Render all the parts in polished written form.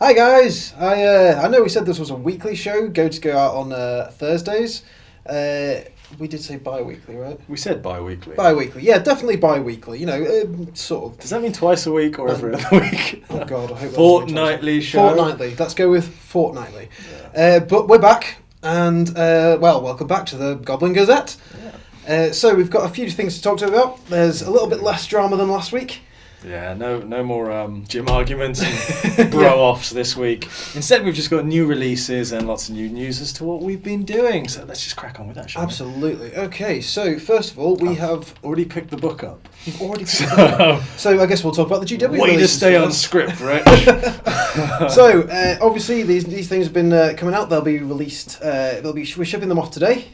Hi guys! I know we said this was a weekly show, go out on Thursdays. We did say bi-weekly, right? We said bi-weekly. Bi-weekly, yeah, definitely bi-weekly. You know, sort of. Does that mean twice a week or every other week? Oh God, I hope Fortnightly show. Fortnightly. Let's go with fortnightly. Yeah. But we're back, and welcome back to the Goblin Gazette. Yeah. So we've got a few things to talk to about. There's a little bit less drama than last week. Yeah, no more gym arguments and bro-offs this week. Instead, we've just got new releases and lots of new news as to what we've been doing. So let's just crack on with that, shall we? Absolutely. Okay, so first of all, we have already picked the book up. You've already picked the book up. So I guess we'll talk about the GW Way to stay on script, Rich. So, obviously, these things have been coming out. They'll be released. We're shipping them off today,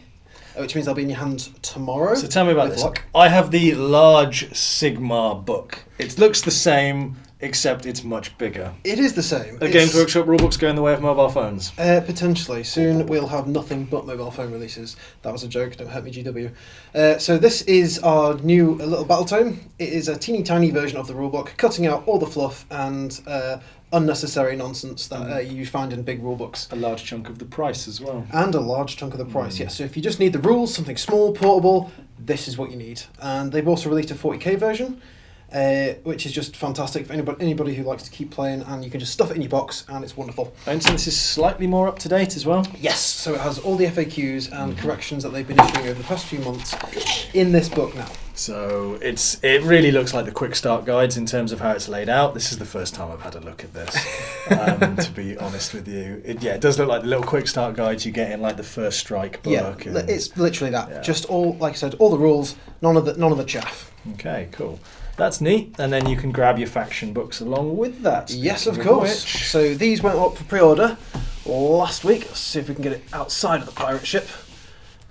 which means they'll be in your hands tomorrow. So tell me about this. I have the large Sigmar book. It looks the same, except it's much bigger. It is the same. Are Games Workshop rulebooks going the way of mobile phones? Potentially. Soon we'll have nothing but mobile phone releases. That was a joke, don't hurt me, GW. So this is our new little battle tome. It is a teeny tiny version of the rulebook, cutting out all the fluff and unnecessary nonsense that you find in big rulebooks. A large chunk of the price as well. And a large chunk of the price, yes. So if you just need the rules, something small, portable, this is what you need. And they've also released a 40k version, which is just fantastic for anybody who likes to keep playing, and you can just stuff it in your box and it's wonderful. And so this is slightly more up to date as well? Yes, so it has all the FAQs and corrections that they've been issuing over the past few months in this book now. So it really looks like the quick start guides in terms of how it's laid out. This is the first time I've had a look at this, to be honest with you. It does look like the little quick start guides you get in like the First Strike book. Yeah, it's literally that. Yeah. Just all, like I said, all the rules, none of the chaff. Okay, cool. That's neat, and then you can grab your faction books along with that. Yes, of course. So these went up for pre-order last week. Let's see if we can get it outside of the pirate ship.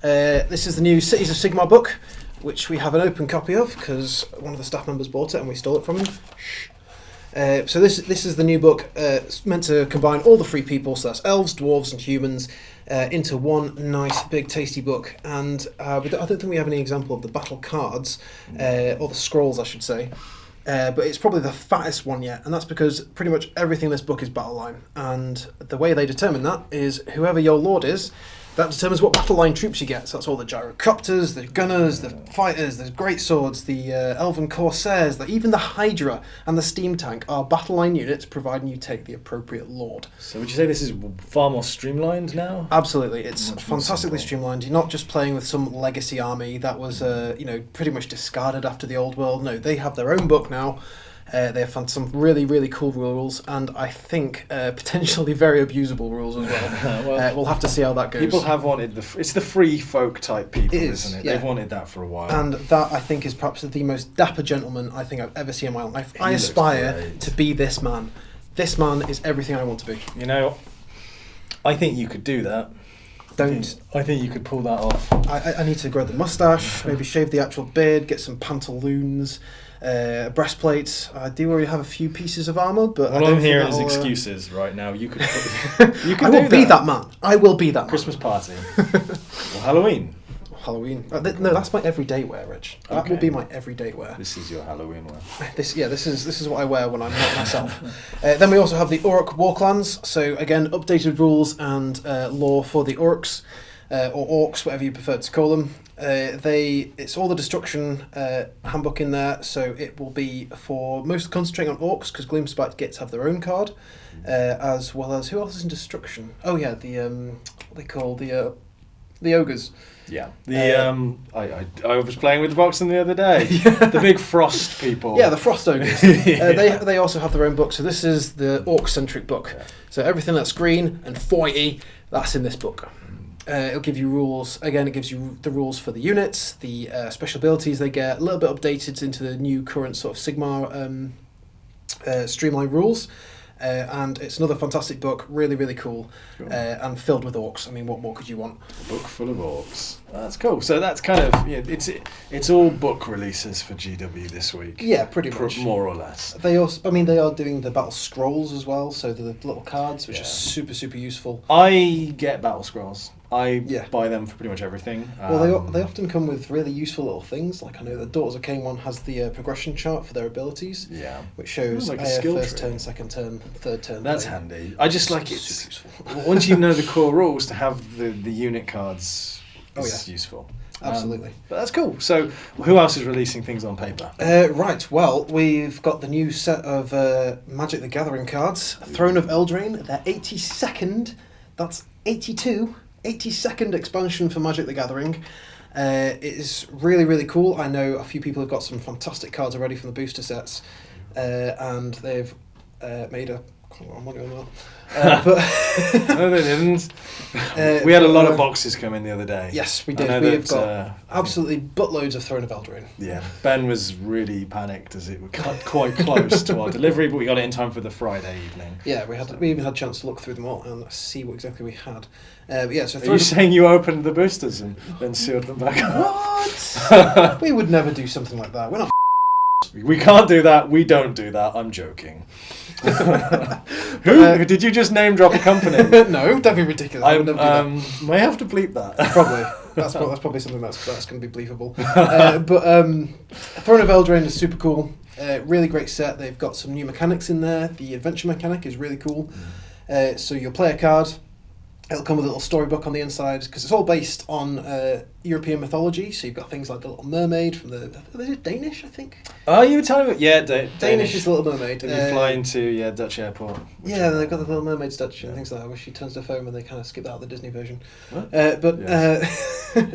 This is the new Cities of Sigmar book, which we have an open copy of because one of the staff members bought it and we stole it from him. So this is the new book. It's meant to combine all the free people, so that's elves, dwarves and humans, into one nice big tasty book. And I don't think we have any example of the battle cards, or the scrolls I should say, but it's probably the fattest one yet, and that's because pretty much everything in this book is battle line, and the way they determine that is whoever your lord is, that determines what battle line troops you get. So that's all the gyrocopters, the gunners, the fighters, the great swords, the elven corsairs, even the Hydra and the steam tank are battle line units, providing you take the appropriate lord. So would you say this is far more streamlined now? Absolutely, it's fantastically streamlined. You're not just playing with some legacy army that was pretty much discarded after the old world. No, they have their own book now. They have found some really, really cool rules, and I think potentially very abusable rules as well. We'll have to see how that goes. People have wanted it's the free folk type people, isn't it? Yeah. They've wanted that for a while. And that, I think, is perhaps the most dapper gentleman I think I've ever seen in my life. I aspire to be this man. This man is everything I want to be. You know, I think you could do that. I think you could pull that off. I need to grow the moustache, maybe shave the actual beard, get some pantaloons, breastplates. I do already have a few pieces of armour, but all I'm hearing is excuses right now. You could. I will be that man. I will be that Christmas party. Or Halloween. Halloween. No, that's my everyday wear, Rich. That will be my everyday wear. This is your Halloween wear. This is what I wear when I'm not myself. Then we also have the Orc War Clans. So again, updated rules and lore for the Orcs, or Orcs, whatever you prefer to call them. It's all the destruction handbook in there, so it will be for most concentrating on Orcs because Gloomspite gets have their own card, as well as who else is in destruction? Oh yeah, what they call the ogres. Yeah, I was playing with the box the other day. The big frost people. Yeah, the frost ogres. They also have their own book. So this is the orc-centric book. Yeah. So everything that's green and fighty, that's in this book. It'll give you rules. Again, it gives you the rules for the units, the special abilities they get, a little bit updated into the new current sort of Sigmar streamlined rules. And it's another fantastic book, really, really cool, and filled with orcs. I mean, what more could you want? A book full of orcs. That's cool. So that's kind of it's all book releases for GW this week. Yeah, pretty much, more or less. They are doing the battle scrolls as well. So the little cards, which are super, super useful. I get battle scrolls. I Yeah. buy them for pretty much everything. Well, they often come with really useful little things. Like I know the Daughters of Cain one has the progression chart for their abilities, Yeah. which shows Like a skill first tree. turn, second turn, third turn. That's thing. handy. I just like it. Super useful. Once you know the core rules, to have the unit cards is useful. Absolutely. But that's cool. So, who else is releasing things on paper? Right, well, we've got the new set of Magic the Gathering cards. Throne of Eldraine, their 82nd, that's 82nd expansion for Magic the Gathering. It is really, really cool. I know a few people have got some fantastic cards already from the booster sets, and they've made a... I'm not going to but No, they didn't. We had a lot of boxes come in the other day. yes, we I did. know We've that, got absolutely buttloads of Throne of Eldraine. Yeah, Ben was really panicked as it was quite close to our delivery, but we got it in time for the Friday evening. Yeah, we even had a chance to look through them all and see what exactly we had. But yeah, so Are you saying you opened the boosters and then sealed them back up? What? We would never do something like that. We're not. We can't do that. We don't do that. I'm joking. Who? Did you just name drop a company? No, that'd be ridiculous. I would never do that. May have to bleep that. Probably. That's probably something that's going to be bleepable. But Throne of Eldraine is super cool. Really great set. They've got some new mechanics in there. The adventure mechanic is really cool. So you'll play a card. It'll come with a little storybook on the inside because it's all based on European mythology. So you've got things like the Little Mermaid from is it Danish, I think? Oh, you were telling me? Yeah, Danish is the Little Mermaid. And you fly into Dutch airport. Yeah, they've got the Little Mermaid statue and things like that, where she turns to foam and they kind of skip out the Disney version. What?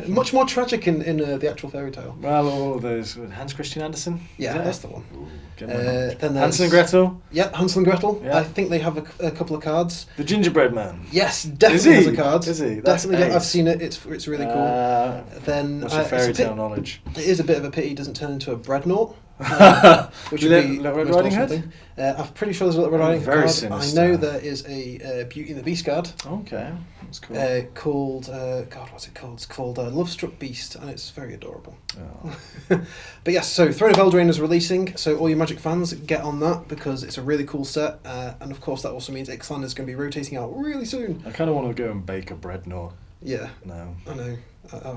Much more tragic in the actual fairy tale. Well, all those Hans Christian Andersen. Yeah, Is it? that's the one. Ooh, Then there's Hansel and Gretel. Yeah, Hansel and Gretel. Yeah. I think they have a couple of cards. The Gingerbread Man. Yes, definitely has a card. Is he? That's Definitely, ace. I've seen it. It's really cool. Then What's your fairy tale knowledge? It is a bit of a pity he doesn't turn into a Breadnought, which would be Little Red most Riding awesome Hood? thing. I'm pretty sure there's a Little Red Riding Hood Very card. sinister. I know there is a Beauty and the Beast card. Okay, that's cool. Called what's it called? It's called Lovestruck Beast, and it's very adorable. Oh. But yes, so Throne of Eldraine is releasing, so all you Magic fans get on that because it's a really cool set, and of course that also means Ixalan is going to be rotating out really soon. I kind of want to go and bake a Breadnaught. Yeah, No. I know.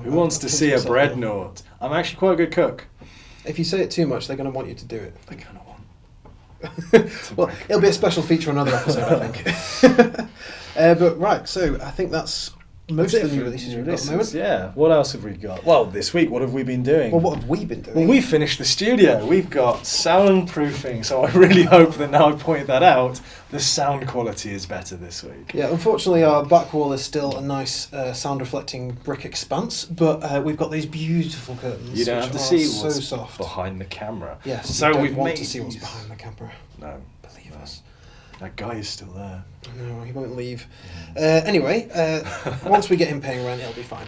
Who wants to see a Breadnaught? I'm actually quite a good cook. If you say it too much, they're going to want you to do it. I kind of want. Well, it'll be a special feature on another episode, I think. But right, so I think that's most of the new releases we've got at the moment. Yeah. What else have we got? Well, this week, what have we been doing? Well, what have we been doing? Well, we finished the studio. We've got soundproofing, so I really hope that now I pointed that out, the sound quality is better this week. Yeah, unfortunately our back wall is still a nice sound-reflecting brick expanse, but we've got these beautiful curtains. You don't which have to are see so what's soft. behind the camera. Yes, So you don't we've want made to see what's these- behind the camera. No. Believe us. That guy is still there. No, he won't leave. Anyway, once we get him paying rent, it'll be fine.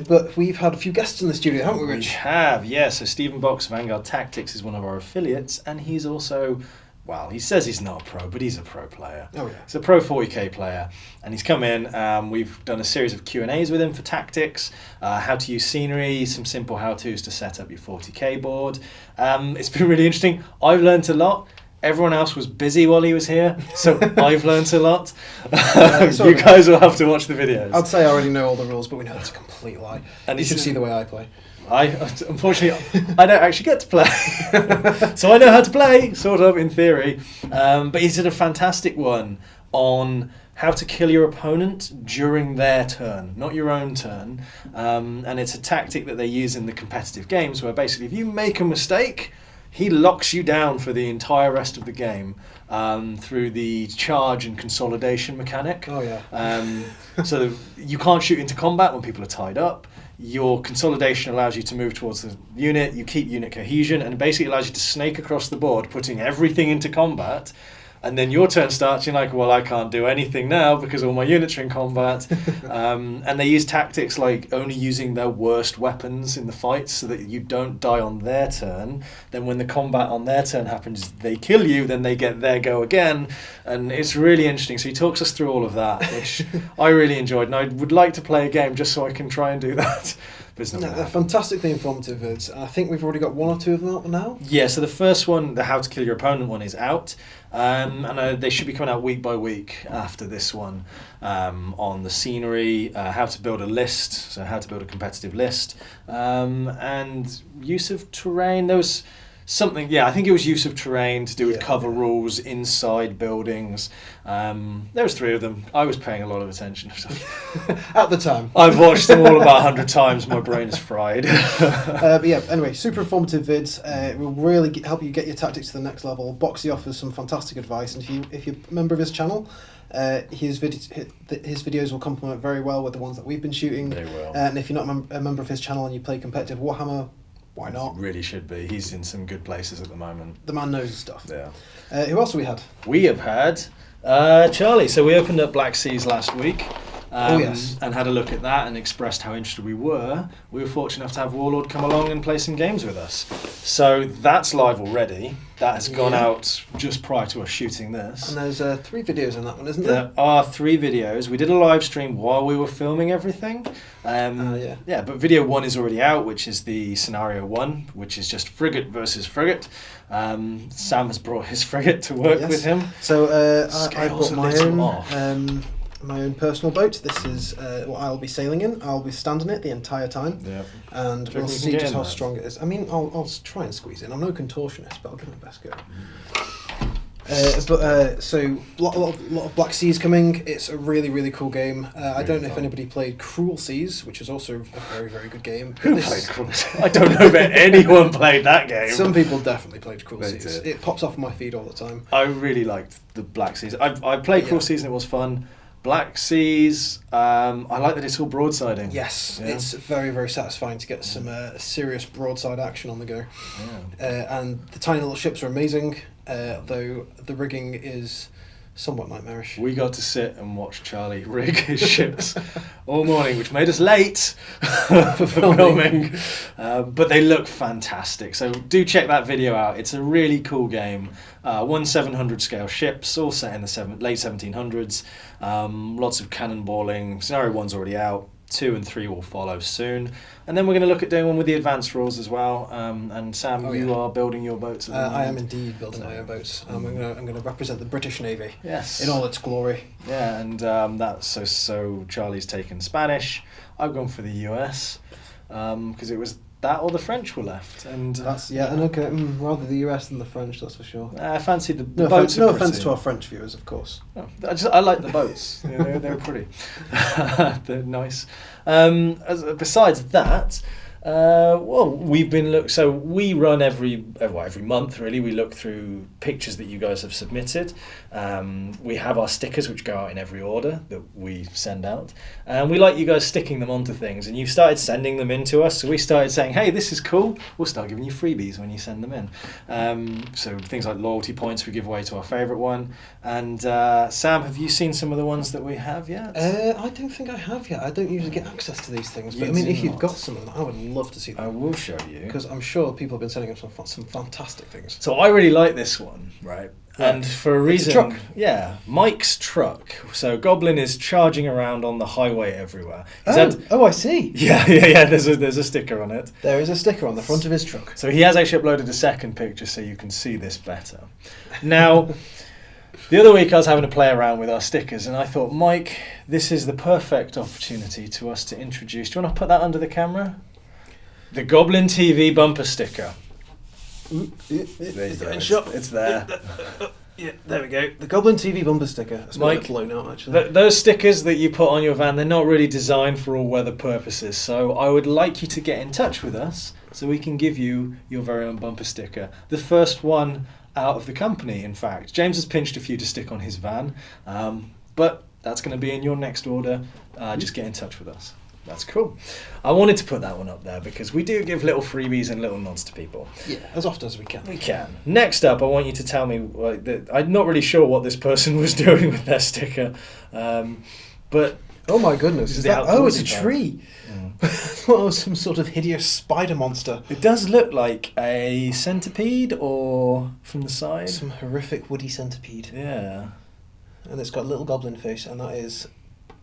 But we've had a few guests in the studio, haven't we, We Rich? have, yes. So Stephen Box, Vanguard Tactics, is one of our affiliates, and he's also, well, he says he's not a pro, but he's a pro player. Oh, yeah. He's a pro 40k player, and he's come in. We've done a series of Q&As with him for tactics, how to use scenery, some simple how-tos to set up your 40k board. It's been really interesting. I've learnt a lot. Everyone else was busy while he was here, so I've learnt a lot. You guys will have to watch the videos. I'd say I already know all the rules, but we know that's a complete lie. And You he should said- see the way I play. Unfortunately, I don't actually get to play. So I know how to play, sort of, in theory. But he did a fantastic one on how to kill your opponent during their turn, not your own turn. And it's a tactic that they use in the competitive games where basically if you make a mistake, he locks you down for the entire rest of the game through the charge and consolidation mechanic. Oh, yeah. So you can't shoot into combat when people are tied up. Your consolidation allows you to move towards the unit, you keep unit cohesion, and it basically allows you to snake across the board, putting everything into combat. And then your turn starts, you're like, well, I can't do anything now because all my units are in combat. And they use tactics like only using their worst weapons in the fights so that you don't die on their turn. Then when the combat on their turn happens, they kill you, then they get their go again. And it's really interesting. So he talks us through all of that, which I really enjoyed. And I would like to play a game just so I can try and do that. but it's not No, going to they're happen. fantastically informative vids. I think we've already got one or two of them out now. Yeah, so the first one, the How to Kill Your Opponent one, is out. And they should be coming out week by week after this one, on the scenery, how to build a list, so how to build a competitive list, and use of terrain. There was something, I think it was use of terrain to do with cover rules inside buildings. There was 3 of them. I was paying a lot of attention. At the time. I've watched them all about 100 times. My brain is fried. But yeah, anyway, super informative vids. It will really help you get your tactics to the next level. Boxy offers some fantastic advice, and if you're a member of his channel, his videos will complement very well with the ones that we've been shooting. They will. And if you're not a member of his channel and you play competitive Warhammer, why not? Really should be. He's in some good places at the moment. The man knows his stuff. Yeah. Who else have we had? We have had Charlie. So we opened up Black Seas last week. Yes. And had a look at that and expressed how interested we were. We were fortunate enough to have Warlord come along and play some games with us. So that's live already. That has gone out just prior to us shooting this. And there's 3 videos in that one, isn't there? There are 3 videos. We did a live stream while we were filming everything. But video 1 is already out, which is the scenario 1, which is just frigate versus frigate. Sam has brought his frigate to work with him. So I Scales brought a little off. my own personal boat. This is what I'll be sailing in. I'll be standing it the entire time. Yeah. And Do you we'll reckon you see can get just in how there? strong it is. I mean, I'll try and squeeze in. I'm no contortionist, but I'll give it my best go. So a lot of Black Seas coming. It's a really, really cool game. I don't know if anybody played Cruel Seas, which is also a very, very good game. Who played Cruel Seas? I don't know if anyone played that game. Some people definitely played Cruel They Seas. did. It pops off my feed all the time. I really liked the Black Seas. I played Cruel Seas and it was fun. Black Seas, I like that it's all broadsiding. Yes, Yeah. it's very, very satisfying to get some serious broadside action on the go. Yeah. And the tiny little ships are amazing, though the rigging is somewhat nightmarish. We got to sit and watch Charlie rig his ships all morning, which made us late for filming. But they look fantastic. So do check that video out. It's a really cool game. 700 scale ships, all set in the late 1700s. Lots of cannonballing. Scenario 1's already out. 2 and 3 will follow soon. And then we're going to look at doing one with the advanced rules as well. And Sam, you are building your boats at the moment. I am indeed building my own boats. I'm going to represent the British Navy. Yes. In all its glory. Yeah, and that's so Charlie's taken Spanish. I've gone for the US because it was that or the French were left. And rather the US than the French, that's for sure. I fancied the No boats. no offence to our French viewers, of course. Oh, I like the boats. They're pretty. They're nice. Besides that, we've been so we run every month really. We look through pictures that you guys have submitted. We have our stickers which go out in every order that we send out, and we like you guys sticking them onto things. And you've started sending them in to us, so we started saying, "Hey, this is cool. We'll start giving you freebies when you send them in." So things like loyalty points we give away to our favourite one. And Sam, have you seen some of the ones that we have yet? I don't think I have yet. I don't usually get access to these things, but You I mean, do if you've not. got some of them, I would love to see I them. will show you. Because I'm sure people have been sending them some fantastic things. So I really like this one, right? And for a reason, It's a truck. Yeah, Mike's truck. So Goblin is charging around on the highway everywhere. I see. Yeah. There's a sticker on it. There is a sticker on the front of his truck. So he has actually uploaded a second picture so you can see this better. Now, the other week I was having to play around with our stickers, and I thought, Mike, this is the perfect opportunity to us to introduce. Do you want to put that under the camera? The Goblin TV bumper sticker. There you go. It's there. Yeah, there we go. The Goblin TV bumper sticker. It's Mike, blown out, actually. Those stickers that you put on your van, they're not really designed for all weather purposes. So I would like you to get in touch with us so we can give you your very own bumper sticker. The first one out of the company, in fact. James has pinched a few to stick on his van, but that's going to be in your next order. Just get in touch with us. That's cool. I wanted to put that one up there because we do give little freebies and little nods to people. Yeah, as often as we can. We can. Next up, I want you to tell me, I'm not really sure what this person was doing with their sticker, but... Oh my goodness. It's a tree. I thought it was some sort of hideous spider monster. It does look like a centipede or from the side. Some horrific woody centipede. Yeah. And it's got a little goblin face, and that is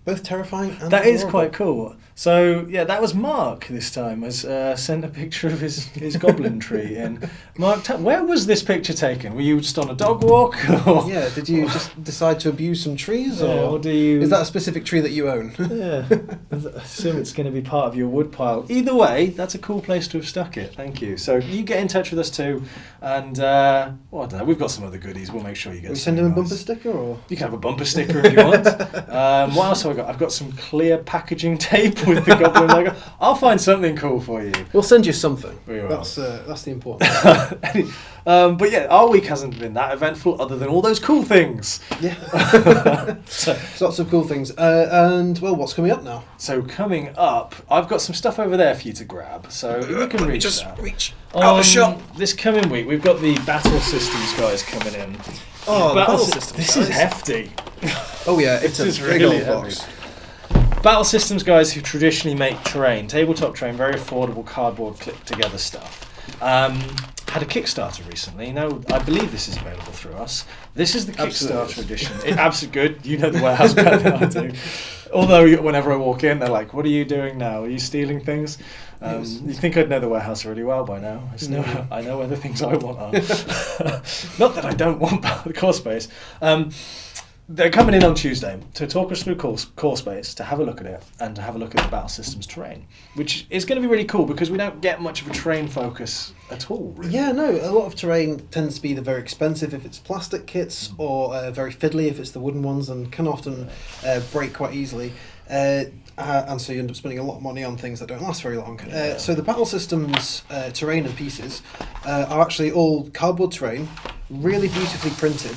both terrifying and That is adorable. quite cool. So, yeah, that was Mark this time, has sent a picture of his goblin tree. And Mark, where was this picture taken? Were you just on a dog walk? Or? Yeah, did you just decide to abuse some trees? Or do you... Is that a specific tree that you own? Yeah, I assume it's going to be part of your wood pile. Either way, that's a cool place to have stuck it. Thank you. So you get in touch with us too, and I don't know, we've got some other goodies. We'll make sure you get. Will you send him a bumper sticker, or you can have a bumper sticker if you want. What else have I got? I've got some clear packaging tape with the Goblin logo. I'll find something cool for you. we'll send you something. We will. That's the important thing. But yeah, our week hasn't been that eventful, other than all those cool things. Yeah, So, lots of cool things. And well, what's coming up now? so coming up, I've got some stuff over there for you to grab. So you can reach that. reach out the shop. This coming week, we've got the Battle Systems guys coming in. Oh, the Battle Systems This guys. is hefty. Oh yeah, it's This a is big really old heavy. box. Battle Systems guys who traditionally make terrain, tabletop terrain, very affordable cardboard clipped together stuff. Had a Kickstarter recently. Now, I believe this is available through us. This is the Kickstarter Absolutely. edition. It's absolutely good. You know the warehouse better than I do. Although whenever I walk in, they're like, "What are you doing now? Are you stealing things?" Yes. You think I'd know the warehouse really well by now. I know where the things I want are. Not that I don't want the core space. They're coming in on Tuesday to talk us through core space, to have a look at it, and to have a look at the Battle Systems terrain, which is going to be really cool because we don't get much of a terrain focus at all, really. Yeah, no, a lot of terrain tends to be either very expensive if it's plastic kits, or very fiddly if it's the wooden ones, and can often break quite easily. And so you end up spending a lot of money on things that don't last very long. So the Battle Systems terrain and pieces are actually all cardboard terrain, really beautifully printed.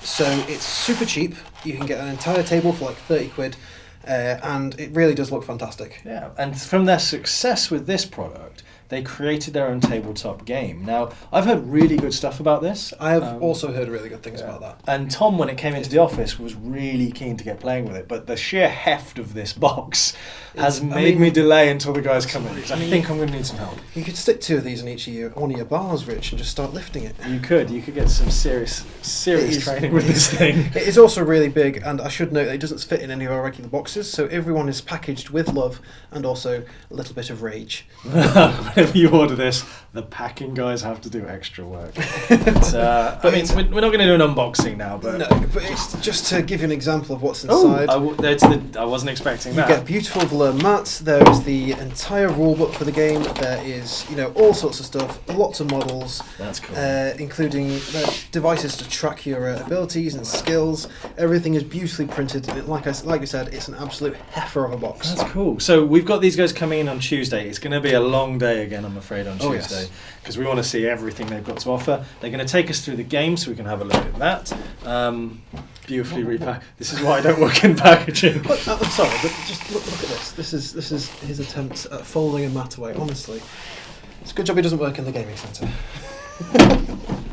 So it's super cheap. You can get an entire table for like 30 quid, and it really does look fantastic. Yeah, and from their success with this product, they created their own tabletop game. Now, I've heard really good stuff about this. I have also heard really good things about that. And Tom, when it came into the office, was really keen to get playing with it. But the sheer heft of this box has made me delay until the guys come in. I think I'm going to need some help. You could stick 2 of these in each of one of your bars, Rich, and just start lifting it. You could get some serious training with this thing. It is also really big, and I should note that it doesn't fit in any of our regular boxes, so everyone is packaged with love and also a little bit of rage. Whenever you order this, the packing guys have to do extra work. But, I mean, we're not going to do an unboxing now, but... No, but it's just to give you an example of what's inside. I wasn't expecting You that. get beautiful velour mats. There is the entire rulebook for the game. There is, all sorts of stuff, lots of models. That's cool. Including devices to track your abilities and skills. Everything is beautifully printed. And like I said, it's an absolute heifer of a box. That's cool. So we've got these guys coming in on Tuesday. It's going to be a long day again, I'm afraid, on Tuesday. Yes. Because we want to see everything they've got to offer. They're going to take us through the game so we can have a look at that. Beautifully repacked. This is why I don't work in packaging. Look, I'm sorry, but just look at this. This is his attempt at folding a mat away. Honestly, it's a good job he doesn't work in the gaming centre.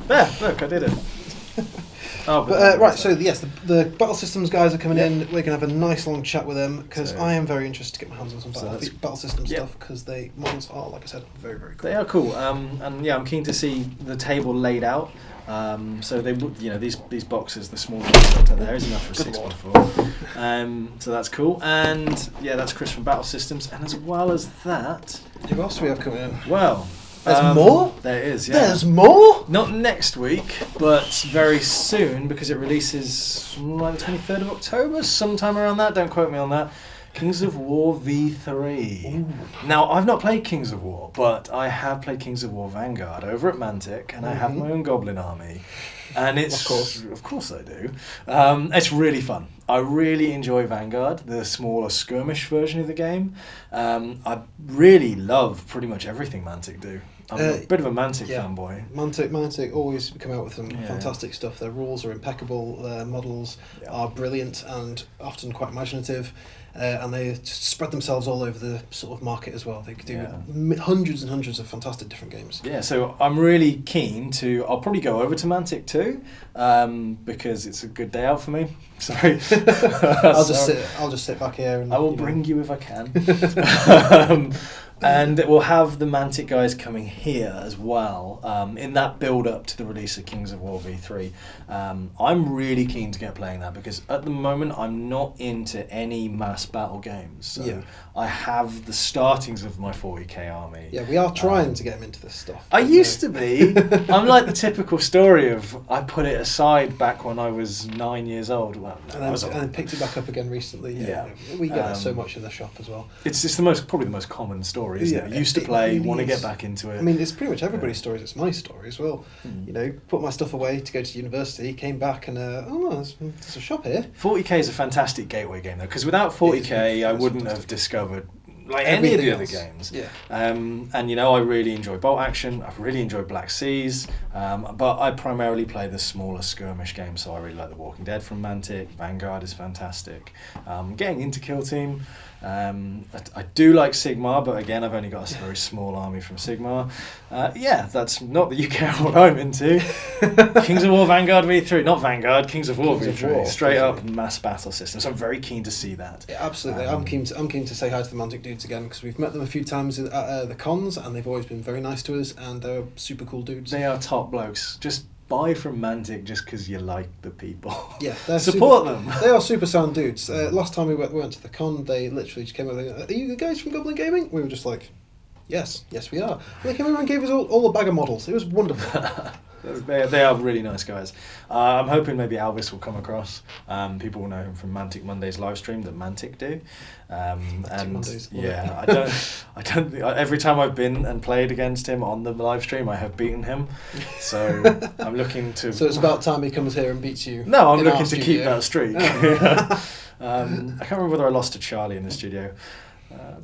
There, look, I did it. Right, so yes, the Battle Systems guys are coming in. We're going to have a nice long chat with them because I am very interested to get my hands on some Battle System stuff because models are, like I said, very, very cool. They are cool, and yeah, I'm keen to see the table laid out. So they, these boxes, the small ones there is enough for 6x4. So that's cool, and yeah, that's Chris from Battle Systems, and as well as that, Who else do we have coming in? well, There's more? There is, yeah. There's more? Not next week, but very soon because it releases like the 23rd of October, sometime around that. Don't quote me on that. Kings of War V3. Ooh. Now, I've not played Kings of War, but I have played Kings of War Vanguard over at Mantic, and I have my own Goblin army. And it's... Of course I do. It's really fun. I really enjoy Vanguard, the smaller skirmish version of the game. I really love pretty much everything Mantic do. I'm a bit of a Mantic fanboy. Mantic always come out with some fantastic stuff. Their rules are impeccable, their models are brilliant and often quite imaginative. And they just spread themselves all over the sort of market as well. They do hundreds and hundreds of fantastic different games. Yeah, so I'm really keen to... I'll probably go over to Mantic too, because it's a good day out for me. Sorry. I'll just sit back here and... I will bring you if I can. And we'll have the Mantic guys coming here as well, in that build-up to the release of Kings of War V3. I'm really keen to get playing that because at the moment I'm not into any mass battle games. So I have the startings of my 40k army. Yeah, we are trying to get him into this stuff. I used to be. I'm like the typical story of I put it aside back when I was 9 years old. Well, no, and then picked it back up again recently. Yeah. We get that so much in the shop as well. It's probably the most common story, isn't it? Used to play, want to get back into it. I mean, it's pretty much everybody's stories. It's my story as well. You know, put my stuff away to go to university, came back and, there's a shop here. 40k is a fantastic gateway game, though, because without 40k, I wouldn't have discovered like any of the other games. Yeah. And, you know, I really enjoy Bolt Action, I really enjoy Black Seas, but I primarily play the smaller skirmish games, so I really like The Walking Dead from Mantic, Vanguard is fantastic. Getting into Kill Team, I do like Sigmar, but again, I've only got a very small army from Sigmar. That's not the UK what I'm into. Kings of War Vanguard V3, not Vanguard, Kings of War V3, straight up mass battle systems. I'm very keen to see that. Yeah, absolutely. I'm keen to say hi to the Mantic dudes again because we've met them a few times at the cons and they've always been very nice to us and they're super cool dudes. They are top blokes. Just buy from Mantic just because you like the people. Yeah, support them. They are super sound dudes. Last time we went to the con, they literally just came over and are you the guys from Goblin Gaming? We were just like, yes we are. And they came over and gave us all a bag of models. It was wonderful. They are really nice guys. I'm hoping maybe Alvis will come across. People will know him from Mantic Mondays live stream that Mantic do. I don't. Every time I've been and played against him on the live stream, I have beaten him. So I'm looking to. So it's about time he comes here and beats you. No, I'm looking to keep that streak. I can't remember whether I lost to Charlie in the studio.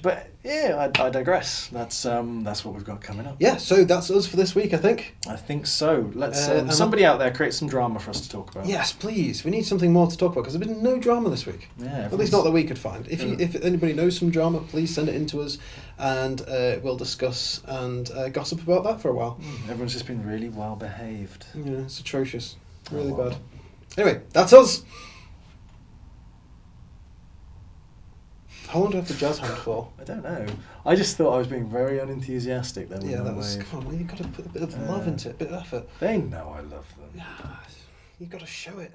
But yeah, I digress. That's what we've got coming up. Yeah, so that's us for this week, I think. I think so. Let's somebody out there create some drama for us to talk about. Yes, please. We need something more to talk about because there's been no drama this week. Yeah, at least not that we could find. If anybody knows some drama, please send it in to us, and we'll discuss and gossip about that for a while. Everyone's just been really well behaved. Yeah, it's atrocious, really bad. Anyway, that's us. How long do I have to jazz hand for? I don't know. I just thought I was being very unenthusiastic then. Yeah, that was. Come on, you've got to put a bit of love into it, a bit of effort. They know I love them. Yeah, you've got to show it.